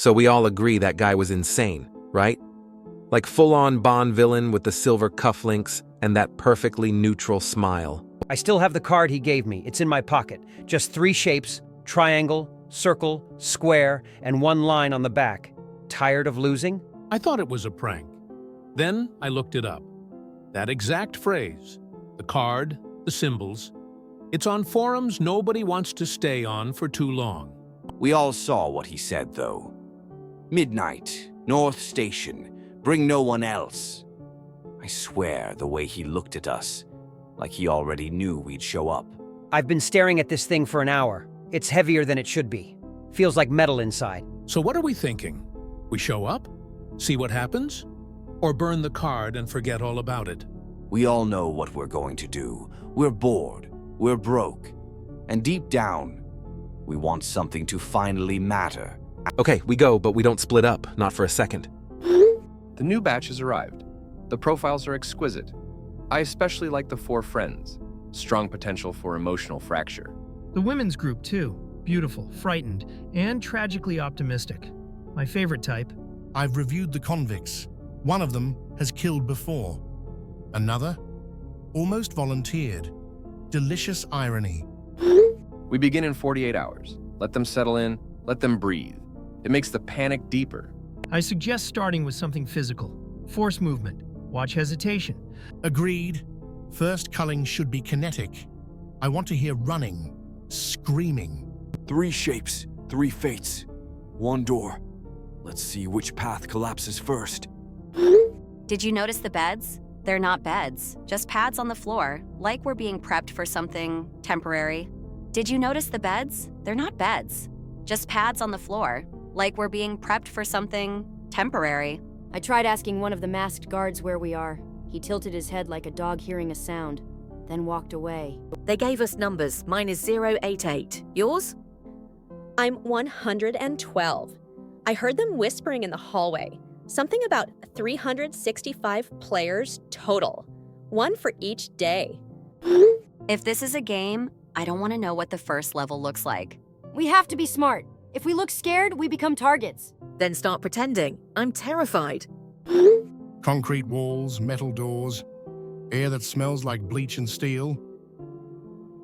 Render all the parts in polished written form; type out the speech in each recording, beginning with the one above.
So we all agree that guy was insane, right? Like full-on Bond villain with the silver cufflinks and that perfectly neutral smile. I still have the card he gave me. It's in my pocket. Just 3 shapes: triangle, circle, square, and 1 line on the back. Tired of losing? I thought it was a prank. Then I looked it up. That exact phrase, the card, the symbols, it's on forums nobody wants to stay on for too long. We all saw what he said, though. Midnight, North Station, bring no one else. I swear the way he looked at us, like he already knew we'd show up. I've been staring at this thing for an hour. It's heavier than it should be. Feels like metal inside. So what are we thinking? We show up? See what happens? Or burn the card and forget all about it? We all know what we're going to do. We're bored. We're broke. And deep down, we want something to finally matter. Okay, we go, but we don't split up, not for a second. The new batch has arrived. The profiles are exquisite. I especially like the 4 friends. Strong potential for emotional fracture. The women's group, too. Beautiful, frightened, and tragically optimistic. My favorite type. I've reviewed the convicts. One of them has killed before. Another almost volunteered. Delicious irony. We begin in 48 hours. Let them settle in, let them breathe. It makes the panic deeper. I suggest starting with something physical. Force movement. Watch hesitation. Agreed. First culling should be kinetic. I want to hear running, screaming. 3 shapes, 3 fates, 1 door. Let's see which path collapses first. Did you notice the beds? They're not beds, just pads on the floor, like we're being prepped for something temporary. Did you notice the beds? They're not beds, just pads on the floor, like we're being prepped for something temporary. I tried asking one of the masked guards where we are. He tilted his head like a dog hearing a sound, then walked away. They gave us numbers. Mine is 088. Yours? I'm 112. I heard them whispering in the hallway. Something about 365 players total. 1 for each day. If this is a game, I don't want to know what the first level looks like. We have to be smart. If we look scared, we become targets. Then start pretending. I'm terrified. Concrete walls, metal doors, air that smells like bleach and steel.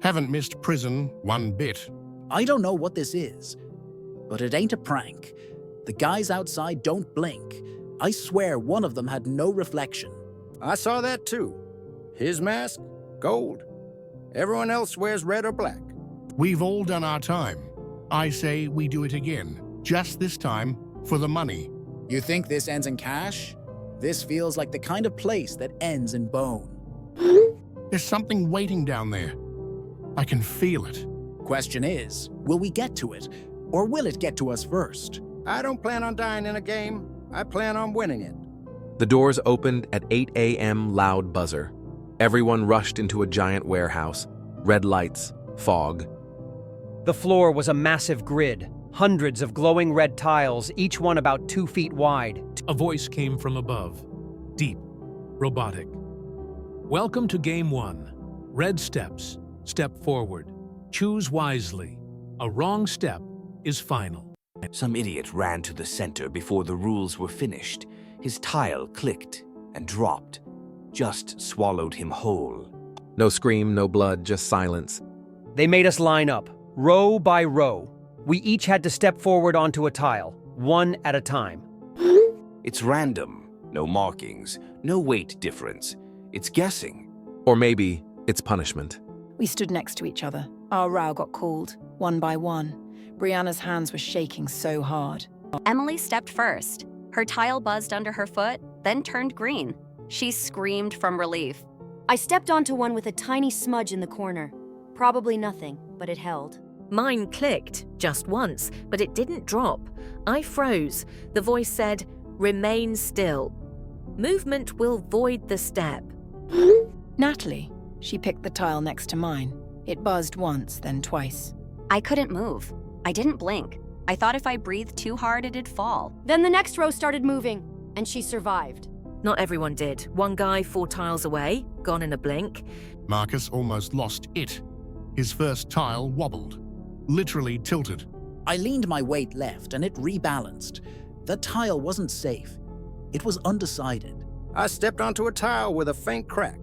Haven't missed prison one bit. I don't know what this is, but it ain't a prank. The guys outside don't blink. I swear one of them had no reflection. I saw that too. His mask, gold. Everyone else wears red or black. We've all done our time. I say we do it again, just this time for the money. You think this ends in cash? This feels like the kind of place that ends in bone. There's something waiting down there. I can feel it. Question is, will we get to it? Or will it get to us first? I don't plan on dying in a game. I plan on winning it. The doors opened at 8 a.m. loud buzzer. Everyone rushed into a giant warehouse. Red lights, fog. The floor was a massive grid. Hundreds of glowing red tiles, each one about 2 feet wide. A voice came from above. Deep. Robotic. Welcome to Game 1. Red steps. Step forward. Choose wisely. A wrong step is final. Some idiot ran to the center before the rules were finished. His tile clicked and dropped. Just swallowed him whole. No scream, no blood, just silence. They made us line up, row by row. We each had to step forward onto a tile, 1 at a time. It's random. No markings. No weight difference. It's guessing. Or maybe it's punishment. We stood next to each other. Our row got called, 1 by 1. Brianna's hands were shaking so hard. Emily stepped first. Her tile buzzed under her foot, then turned green. She screamed from relief. I stepped onto one with a tiny smudge in the corner. Probably nothing, but it held. Mine clicked, just once, but it didn't drop. I froze. The voice said, "Remain still. Movement will void the step." Natalie. She picked the tile next to mine. It buzzed once, then twice. I couldn't move. I didn't blink. I thought if I breathed too hard, it'd fall. Then the next row started moving, and she survived. Not everyone did. One guy 4 tiles away, gone in a blink. Marcus almost lost it. His first tile wobbled, literally tilted. I leaned my weight left and it rebalanced. The tile wasn't safe. It was undecided. I stepped onto a tile with a faint crack.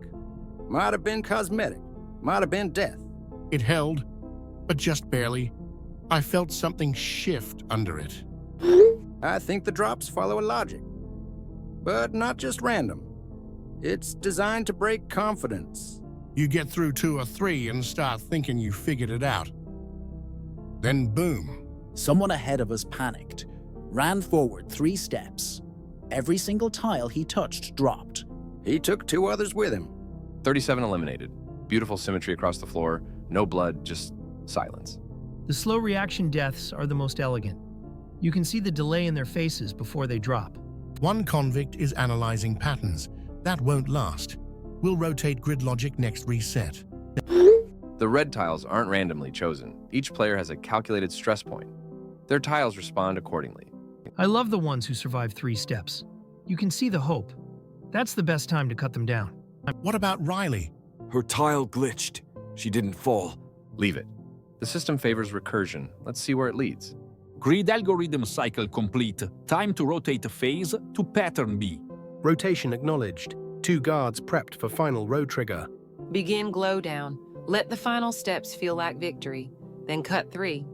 Might have been cosmetic. Might have been death. It held, but just barely. I felt something shift under it. I think the drops follow a logic. But not just random. It's designed to break confidence. You get through 2 or 3 and start thinking you figured it out. Then boom. Someone ahead of us panicked, ran forward 3 steps. Every single tile he touched dropped. He took 2 others with him. 37 eliminated. Beautiful symmetry across the floor. No blood, just silence. The slow reaction deaths are the most elegant. You can see the delay in their faces before they drop. One convict is analyzing patterns. That won't last. We'll rotate grid logic next reset. The red tiles aren't randomly chosen. Each player has a calculated stress point. Their tiles respond accordingly. I love the ones who survive 3 steps. You can see the hope. That's the best time to cut them down. What about Riley? Her tile glitched. She didn't fall. Leave it. The system favors recursion. Let's see where it leads. Grid algorithm cycle complete. Time to rotate phase to pattern B. Rotation acknowledged. 2 guards prepped for final row trigger. Begin glow down. Let the final steps feel like victory. Then cut 3.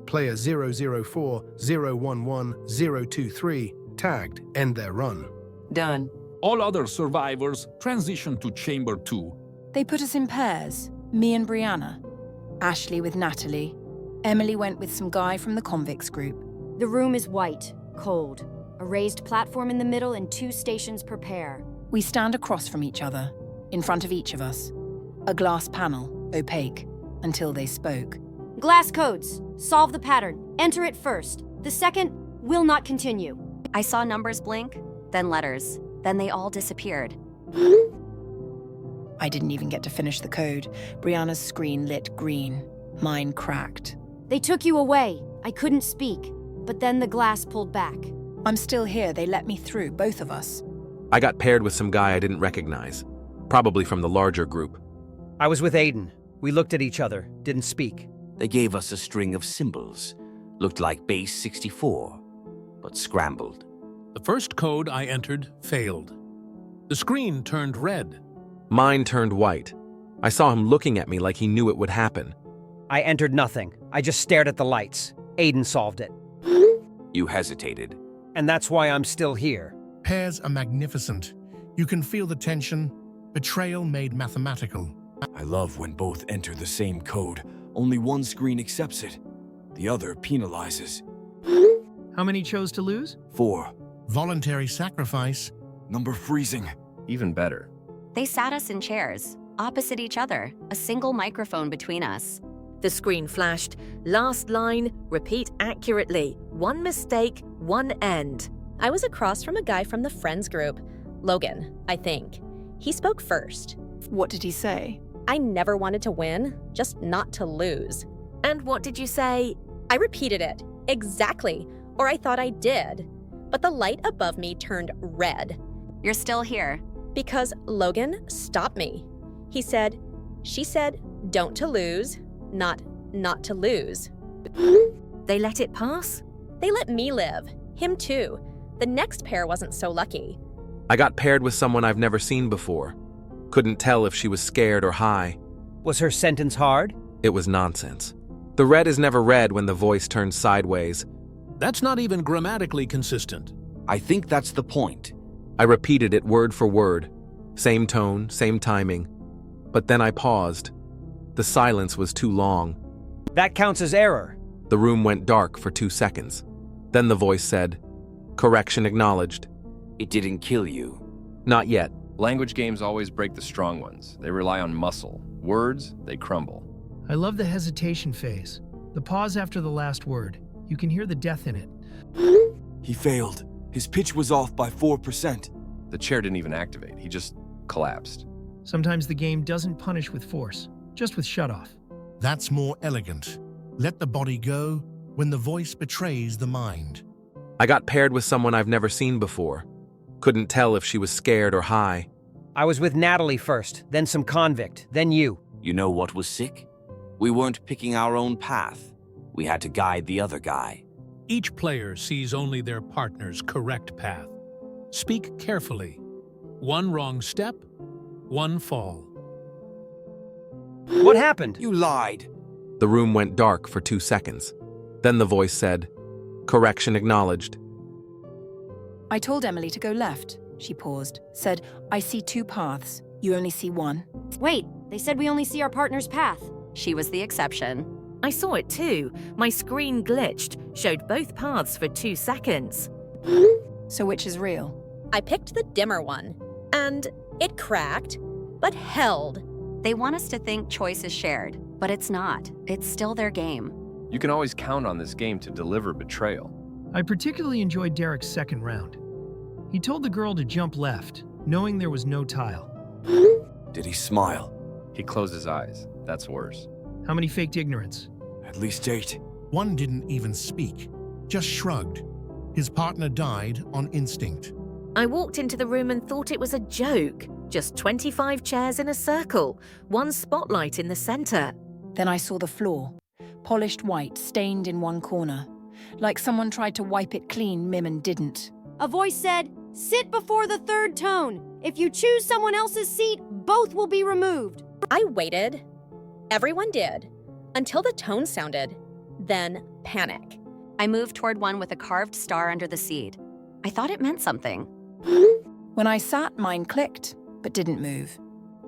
Player 004, 011, 023 tagged. End their run. Done. All other survivors transition to chamber 2. They put us in pairs, me and Brianna. Ashley with Natalie. Emily went with some guy from the convicts group. The room is white, cold. A raised platform in the middle and 2 stations per pair. We stand across from each other, in front of each of us. A glass panel, opaque, until they spoke. Glass codes. Solve the pattern. Enter it first. The second will not continue. I saw numbers blink, then letters. Then they all disappeared. I didn't even get to finish the code. Brianna's screen lit green. Mine cracked. They took you away. I couldn't speak. But then the glass pulled back. I'm still here. They let me through, both of us. I got paired with some guy I didn't recognize, probably from the larger group. I was with Aiden. We looked at each other, didn't speak. They gave us a string of symbols. Looked like base 64, but scrambled. The first code I entered failed. The screen turned red. Mine turned white. I saw him looking at me like he knew it would happen. I entered nothing. I just stared at the lights. Aiden solved it. You hesitated. And that's why I'm still here. Pairs are magnificent. You can feel the tension, betrayal made mathematical. I love when both enter the same code. Only one screen accepts it. The other penalizes. How many chose to lose? 4. Voluntary sacrifice. Number freezing. Even better. They sat us in chairs, opposite each other, a single microphone between us. The screen flashed. Last line, repeat accurately. 1 mistake, 1 end. I was across from a guy from the Friends group. Logan, I think. He spoke first. What did he say? I never wanted to win, just not to lose. And what did you say? I repeated it. Exactly. Or I thought I did. But the light above me turned red. You're still here. Because Logan stopped me. She said, don't to lose, not to lose. They let it pass? They let me live. Him too. The next pair wasn't so lucky. I got paired with someone I've never seen before. Couldn't tell if she was scared or high. Was her sentence hard? It was nonsense. The red is never red when the voice turns sideways. That's not even grammatically consistent. I think that's the point. I repeated it word for word. Same tone, same timing. But then I paused. The silence was too long. That counts as error. The room went dark for 2 seconds. Then the voice said, "Correction acknowledged." It didn't kill you. Not yet. Language games always break the strong ones. They rely on muscle. Words, they crumble. I love the hesitation phase. The pause after the last word. You can hear the death in it. He failed. His pitch was off by 4%. The chair didn't even activate. He just collapsed. Sometimes the game doesn't punish with force, just with shutoff. That's more elegant. Let the body go when the voice betrays the mind. I got paired with someone I've never seen before. Couldn't tell if she was scared or high. I was with Natalie first, then some convict, then you. You know what was sick? We weren't picking our own path. We had to guide the other guy. Each player sees only their partner's correct path. Speak carefully. One wrong step, one fall. What happened? You lied. The room went dark for 2 seconds. Then the voice said, "Correction acknowledged." I told Emily to go left. She paused, said, "I see 2 paths. You only see one." Wait, they said we only see our partner's path. She was the exception. I saw it too. My screen glitched, showed both paths for 2 seconds. So which is real? I picked the dimmer one, and it cracked, but held. They want us to think choice is shared, but it's not. It's still their game. You can always count on this game to deliver betrayal. I particularly enjoyed Derek's second round. He told the girl to jump left, knowing there was no tile. Did he smile? He closed his eyes. That's worse. How many faked ignorance? At least 8. One didn't even speak, just shrugged. His partner died on instinct. I walked into the room and thought it was a joke. Just 25 chairs in a circle, one spotlight in the center. Then I saw the floor, polished white, stained in one corner. Like someone tried to wipe it clean, Mimon didn't. A voice said, "Sit before the third tone. If you choose someone else's seat, both will be removed." I waited. Everyone did. Until the tone sounded. Then panic. I moved toward one with a carved star under the seat. I thought it meant something. When I sat, mine clicked, but didn't move.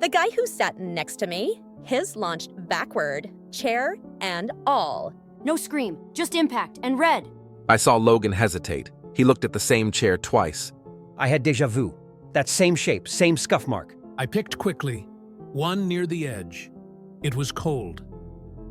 The guy who sat next to me, his launched backward, chair and all. No scream, just impact and red. I saw Logan hesitate. He looked at the same chair twice. I had déjà vu. That same shape, same scuff mark. I picked quickly, one near the edge. It was cold,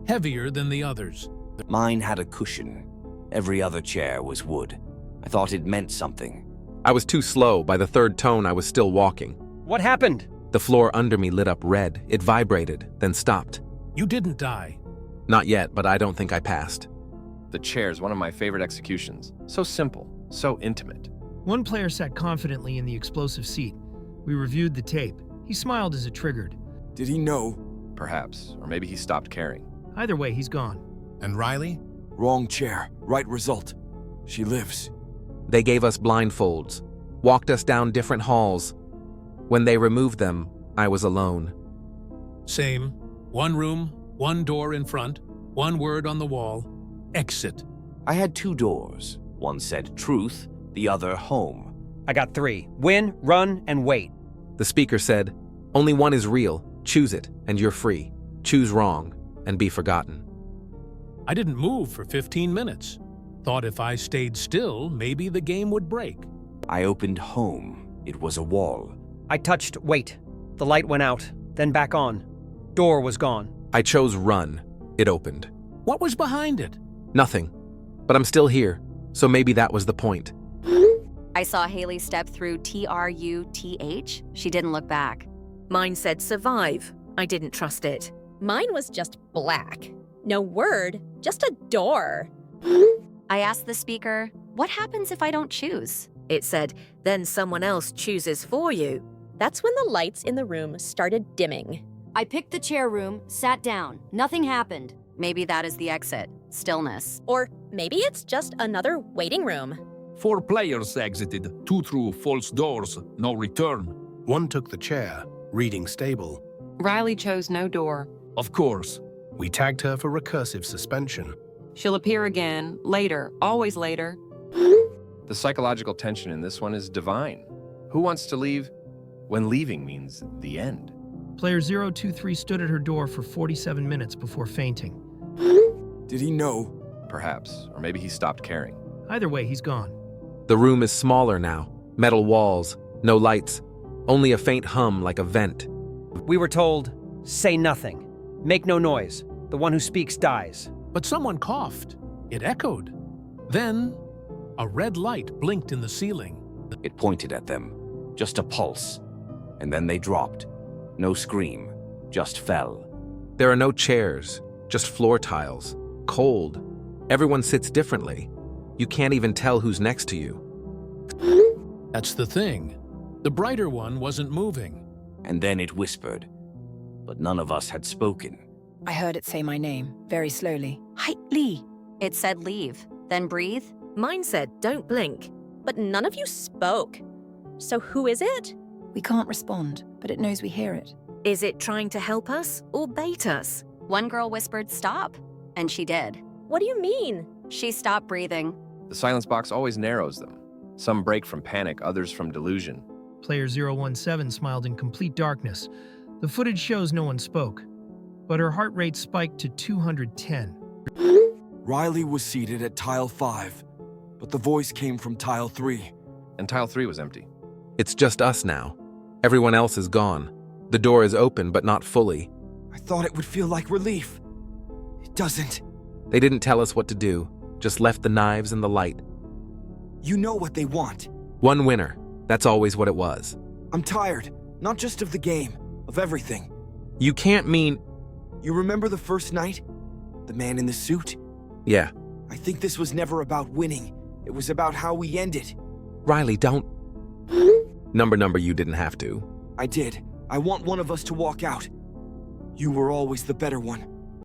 heavier than the others. Mine had a cushion. Every other chair was wood. I thought it meant something. I was too slow. By the third tone, I was still walking. What happened? The floor under me lit up red. It vibrated, then stopped. You didn't die. Not yet, but I don't think I passed. The chair's one of my favorite executions. So simple, so intimate. One player sat confidently in the explosive seat. We reviewed the tape. He smiled as it triggered. Did he know? Perhaps, or maybe he stopped caring. Either way, he's gone. And Riley? Wrong chair, right result. She lives. They gave us blindfolds, walked us down different halls. When they removed them, I was alone. Same. One room, one door in front, one word on the wall. Exit. I had 2 doors. One said truth, the other home. I got 3. Win, run, and wait. The speaker said, "Only one is real. Choose it, and you're free. Choose wrong, and be forgotten." I didn't move for 15 minutes. Thought if I stayed still, maybe the game would break. I opened home. It was a wall. I touched wait. The light went out, then back on. Door was gone. I chose run. It opened. What was behind it? Nothing. But I'm still here, so maybe that was the point. I saw Haley step through TRUTH. She didn't look back. Mine said survive. I didn't trust it. Mine was just black. No word, just a door. I asked the speaker, "What happens if I don't choose?" It said, then someone else chooses for you. That's when the lights in the room started dimming. I picked the chair room, sat down. Nothing happened. Maybe that is the exit. Stillness. Or maybe it's just another waiting room. 4 players exited, 2 through false doors, no return. One took the chair, reading stable. Riley chose no door. Of course. We tagged her for recursive suspension. She'll appear again, later, always later. The psychological tension in this one is divine. Who wants to leave when leaving means the end? Player 023 stood at her door for 47 minutes before fainting. Did he know? Perhaps, or maybe he stopped caring. Either way, he's gone. The room is smaller now. Metal walls, no lights, only a faint hum like a vent. We were told, say nothing. Make no noise. The one who speaks dies. But someone coughed. It echoed. Then, a red light blinked in the ceiling. It pointed at them. Just a pulse. And then they dropped. No scream. Just fell. There are no chairs, just floor tiles. Cold. Everyone sits differently. You can't even tell who's next to you. That's the thing. The brighter one wasn't moving. And then it whispered. But none of us had spoken. I heard it say my name, very slowly. Hi, Lee. It said leave, then breathe. Mine said don't blink. But none of you spoke. So who is it? We can't respond, but it knows we hear it. Is it trying to help us or bait us? One girl whispered stop, and she did. What do you mean? She stopped breathing. The silence box always narrows them. Some break from panic, others from delusion. Player 017 smiled in complete darkness. The footage shows no one spoke, but her heart rate spiked to 210. Riley was seated at tile 5, but the voice came from tile 3. And tile 3 was empty. It's just us now. Everyone else is gone. The door is open, but not fully. I thought it would feel like relief. It doesn't. They didn't tell us what to do, just left the knives and the light. You know what they want. One winner. That's always what it was. I'm tired, not just of the game, of everything. You can't mean... You remember the first night? The man in the suit? Yeah. I think this was never about winning. It was about how we ended. Riley, don't... Number, you didn't have to. I did. I want one of us to walk out. You were always the better one.